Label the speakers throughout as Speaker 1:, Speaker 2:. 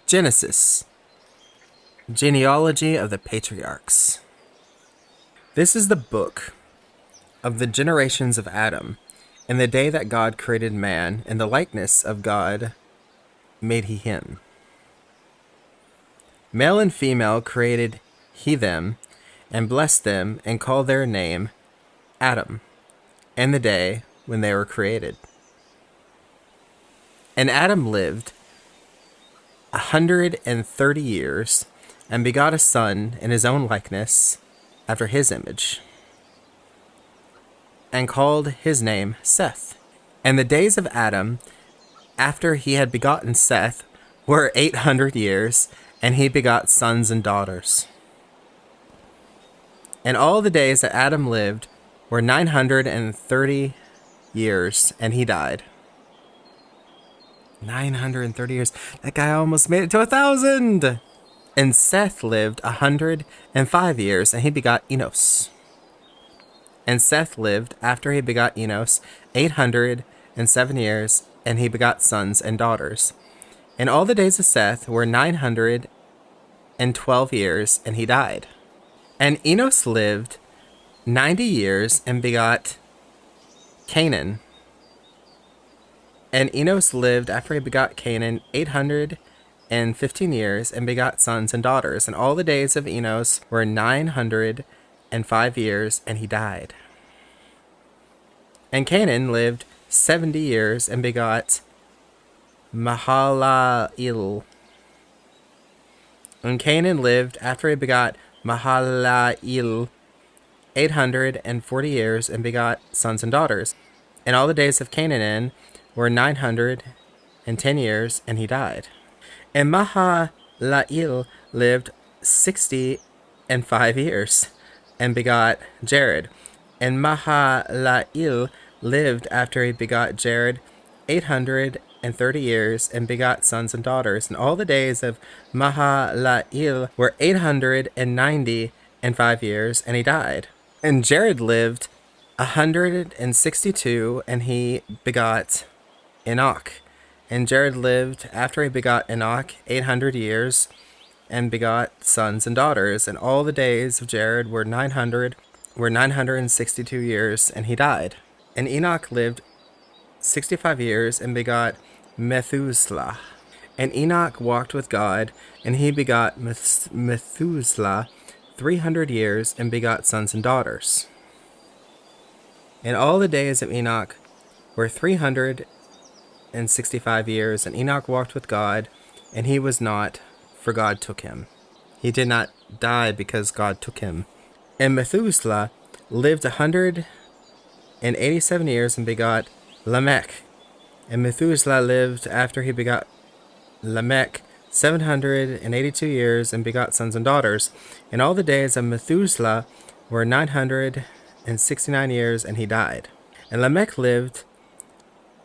Speaker 1: Genesis. Genealogy of the Patriarchs. This is the book of the generations of Adam. In the day that God created man, in the likeness of God made he him. Male and female created he them, and blessed them, and called their name Adam, in the day when they were created. And Adam lived 130 years, and begot a son in his own likeness, after his image, and called his name Seth. And the days of Adam, after he had begotten Seth, were 800 years, and he begot sons and daughters. And all the days that Adam lived were 930 years, and he died. 930 years. That guy almost made it to 1,000. And Seth lived 105 years, and he begot Enos. And Seth lived, after he begot Enos, 807 years, and he begot sons and daughters. And all the days of Seth were 912 years, and he died. And Enos lived 90 years, and begot Canaan. And Enos lived, after he begot Canaan, 815 years, and begot sons and daughters. And all the days of Enos were 905 years, and he died. And Canaan lived 70 years, and begot Mahalalel. And Canaan lived, after he begot Mahalalel, 840 years, and begot sons and daughters. And all the days of Canaan were 910 years, and he died. And Mahalalel lived 65 years, and begot Jared. And Mahalalel lived, after he begot Jared, 830 years, and begot sons and daughters. And all the days of Mahalalel were 895 years, and he died. And Jared lived 162, and he begot Enoch. And Jared lived, after he begot Enoch, 800 years, and begot sons and daughters. And all the days of Jared were 962 years, and he died. And Enoch lived 65 years, and begot Methuselah. And Enoch walked with God, and he begot Methuselah 300 years, and begot sons and daughters. And all the days of Enoch were 365 years, and Enoch walked with God, and he was not, for God took him. He did not die because God took him. And Methuselah lived 187 years, and begot Lamech. And Methuselah lived, after he begot Lamech, 782 years, and begot sons and daughters. And all the days of Methuselah were 969 years, and he died. And Lamech lived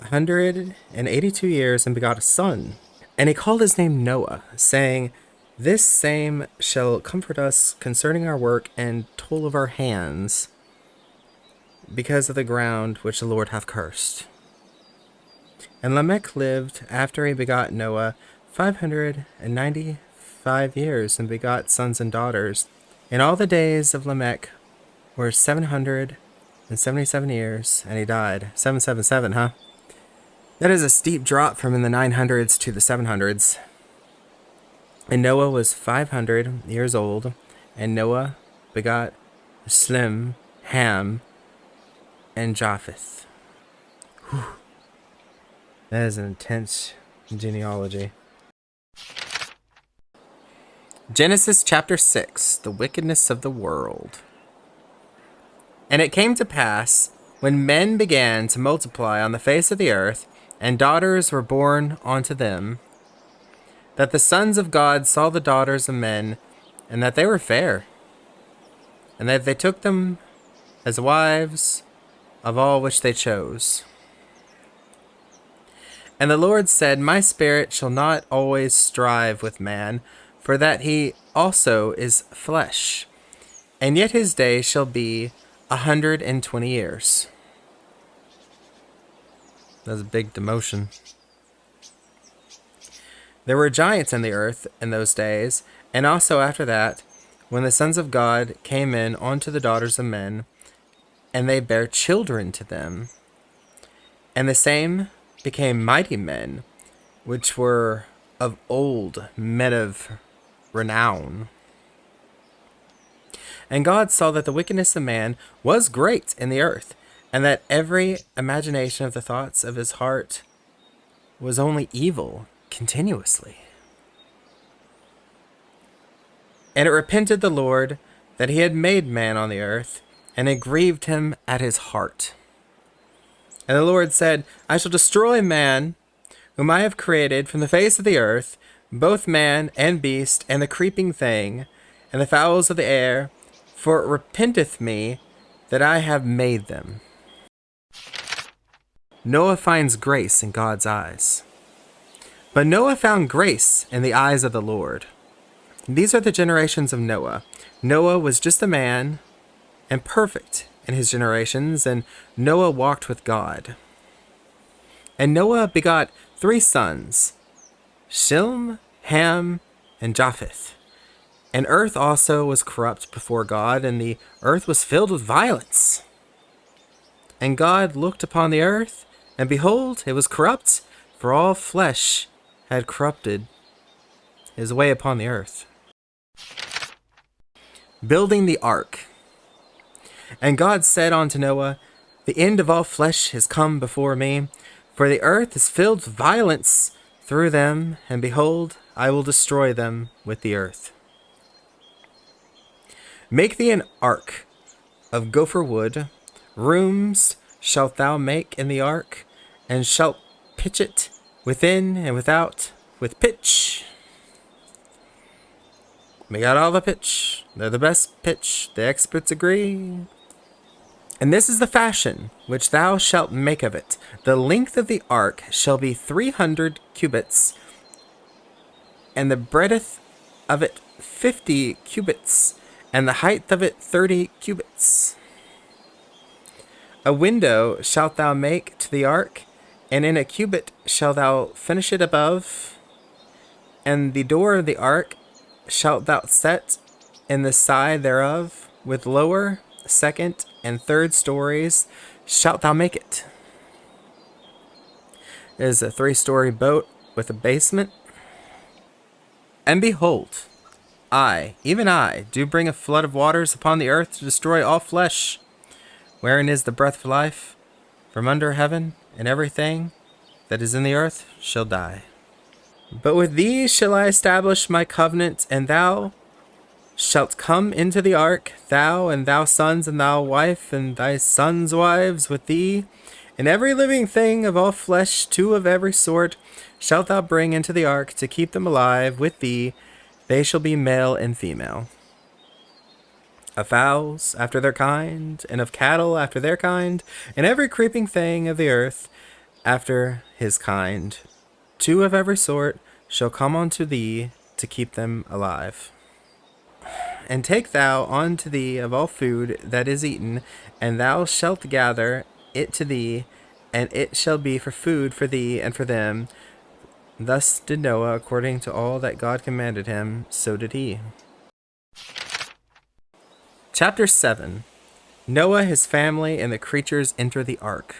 Speaker 1: 182 years, and begot a son. And he called his name Noah, saying, This same shall comfort us concerning our work and toil of our hands, because of the ground which the Lord hath cursed. And Lamech lived, after he begot Noah, 595 years, and begot sons and daughters. And all the days of Lamech were 777 years, and he died. 777, huh? That is a steep drop from in the 900s to the 700s. And Noah was 500 years old, and Noah begot Shem, Ham, and Japheth. Whew. That is an intense genealogy. Genesis chapter 6, the wickedness of the world. And it came to pass, when men began to multiply on the face of the earth, and daughters were born unto them, that the sons of God saw the daughters of men, and that they were fair, and that they took them as wives of all which they chose. And the Lord said, My spirit shall not always strive with man, for that he also is flesh, and yet his day shall be 120 years. That's a big demotion. There were giants in the earth in those days, and also after that, when the sons of God came in unto the daughters of men, and they bare children to them. And the same became mighty men, which were of old, men of renown. And God saw that the wickedness of man was great in the earth, and that every imagination of the thoughts of his heart was only evil continuously. And it repented the Lord that he had made man on the earth, and it grieved him at his heart. And the Lord said, I shall destroy man, whom I have created from the face of the earth, both man and beast, and the creeping thing, and the fowls of the air, for it repenteth me that I have made them. Noah finds grace in God's eyes. But Noah found grace in the eyes of the Lord. These are the generations of Noah. Noah was just a man and perfect in his generations, and Noah walked with God. And Noah begot 3 sons, Shem, Ham, and Japheth. And earth also was corrupt before God, and the earth was filled with violence. And God looked upon the earth, and behold, it was corrupt, for all flesh had corrupted his way upon the earth. Building the ark. And God said unto Noah, the end of all flesh is come before me, for the earth is filled with violence through them, and behold, I will destroy them with the earth. Make thee an ark of gopher wood. Rooms shalt thou make in the ark, and shalt pitch it within and without with pitch. We got all the pitch. They're the best pitch. The experts agree. And this is the fashion which thou shalt make of it. The length of the ark shall be 300 cubits, and the breadth of it 50 cubits, and the height of it 30 cubits. A window shalt thou make to the ark, and in a cubit shalt thou finish it above. And the door of the ark shalt thou set in the side thereof, with lower, second, and third stories shalt thou make it. It is a 3-story boat with a basement. And behold, I, even I, do bring a flood of waters upon the earth to destroy all flesh, wherein is the breath of life from under heaven, and everything that is in the earth shall die. But with thee shall I establish my covenant, and thou shalt come into the ark, thou and thou sons, and thou wife, and thy sons' wives with thee, and every living thing of all flesh, 2 of every sort, shalt thou bring into the ark to keep them alive with thee. They shall be male and female. Of fowls after their kind, and of cattle after their kind, and every creeping thing of the earth after his kind. 2 of every sort shall come unto thee to keep them alive. And take thou unto thee of all food that is eaten, and thou shalt gather it to thee, and it shall be for food for thee and for them. Thus did Noah according to all that God commanded him, so did he. Chapter 7. Noah, his family, and the creatures enter the ark.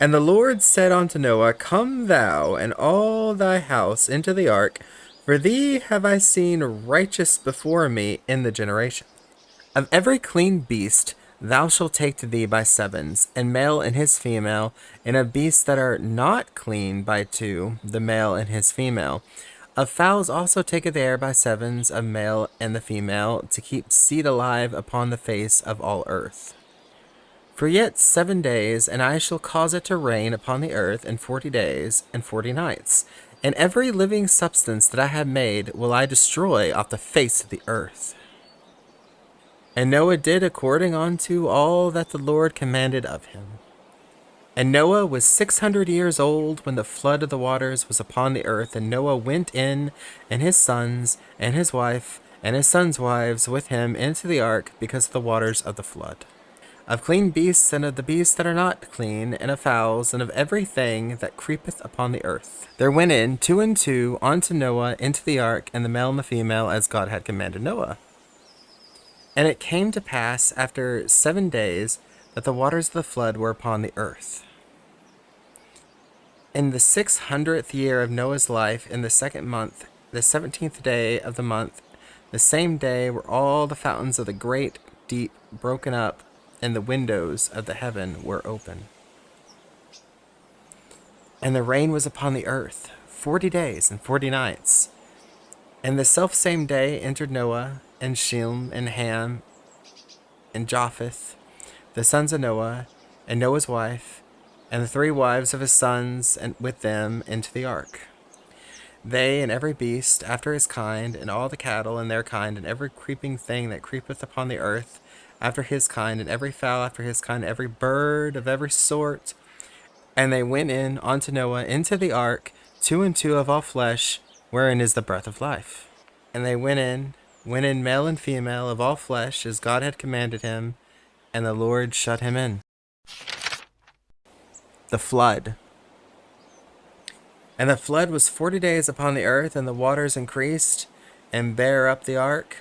Speaker 1: And the Lord said unto Noah, Come thou and all thy house into the ark, for thee have I seen righteous before me in the generation. Of every clean beast thou shalt take to thee by 7s, and male and his female, and of beasts that are not clean by 2, the male and his female. Of fowls also taketh there by 7s, of male and the female, to keep seed alive upon the face of all earth. For yet 7 days, and I shall cause it to rain upon the earth in 40 days and 40 nights. And every living substance that I have made will I destroy off the face of the earth. And Noah did according unto all that the Lord commanded of him. And Noah was 600 years old when the flood of the waters was upon the earth, and Noah went in, and his sons, and his wife, and his sons' wives with him into the ark because of the waters of the flood. of clean beasts and of the beasts that are not clean, and of fowls, and of everything that creepeth upon the earth. There went in 2 and 2 unto Noah into the ark, and the male and the female, as God had commanded Noah. And it came to pass after 7 days that the waters of the flood were upon the earth. In the 600th year of Noah's life, in the 2nd month, the 17th day of the month, the same day were all the fountains of the great deep broken up, and the windows of the heaven were open. And the rain was upon the earth 40 days and 40 nights. And the selfsame day entered Noah, and Shem, and Ham, and Japheth, the sons of Noah, and Noah's wife, and the 3 wives of his sons, and with them into the ark. They and every beast after his kind, and all the cattle and their kind, and every creeping thing that creepeth upon the earth after his kind, and every fowl after his kind, every bird of every sort. And they went in unto Noah into the ark, 2 and 2 of all flesh, wherein is the breath of life. And they went in male and female of all flesh, as God had commanded him, and the Lord shut him in. The flood. And the flood was 40 days upon the earth, and the waters increased, and bare up the ark,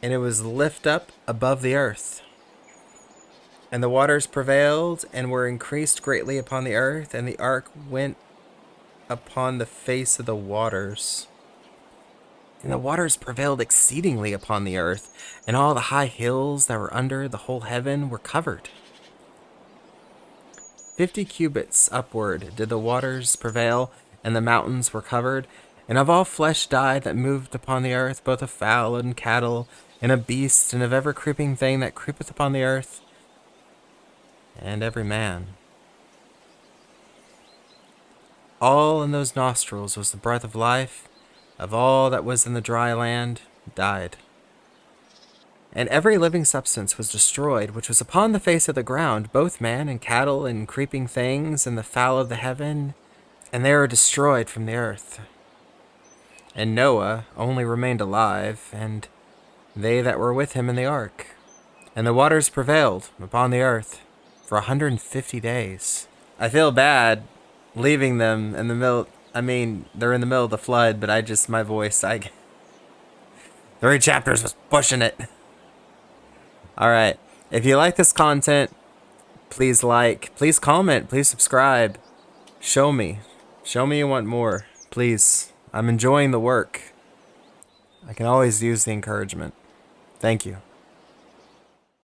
Speaker 1: and it was lift up above the earth. And the waters prevailed, and were increased greatly upon the earth, and the ark went upon the face of the waters. And the waters prevailed exceedingly upon the earth, and all the high hills that were under the whole heaven were covered. 50 cubits upward did the waters prevail, and the mountains were covered. And of all flesh died that moved upon the earth, both of fowl and cattle, and of beasts, and of every creeping thing that creepeth upon the earth, and every man. All in those nostrils was the breath of life, of all that was in the dry land died. And every living substance was destroyed, which was upon the face of the ground, both man and cattle and creeping things, and the fowl of the heaven, and they were destroyed from the earth. And Noah only remained alive, and they that were with him in the ark. And the waters prevailed upon the earth for 150 days. I feel bad leaving them in the middle. I mean, they're in the middle of the flood, but my voice, 3 chapters was pushing it. Alright, if you like this content, please like, please comment, please subscribe. Show me you want more, please. I'm enjoying the work. I can always use the encouragement. Thank you.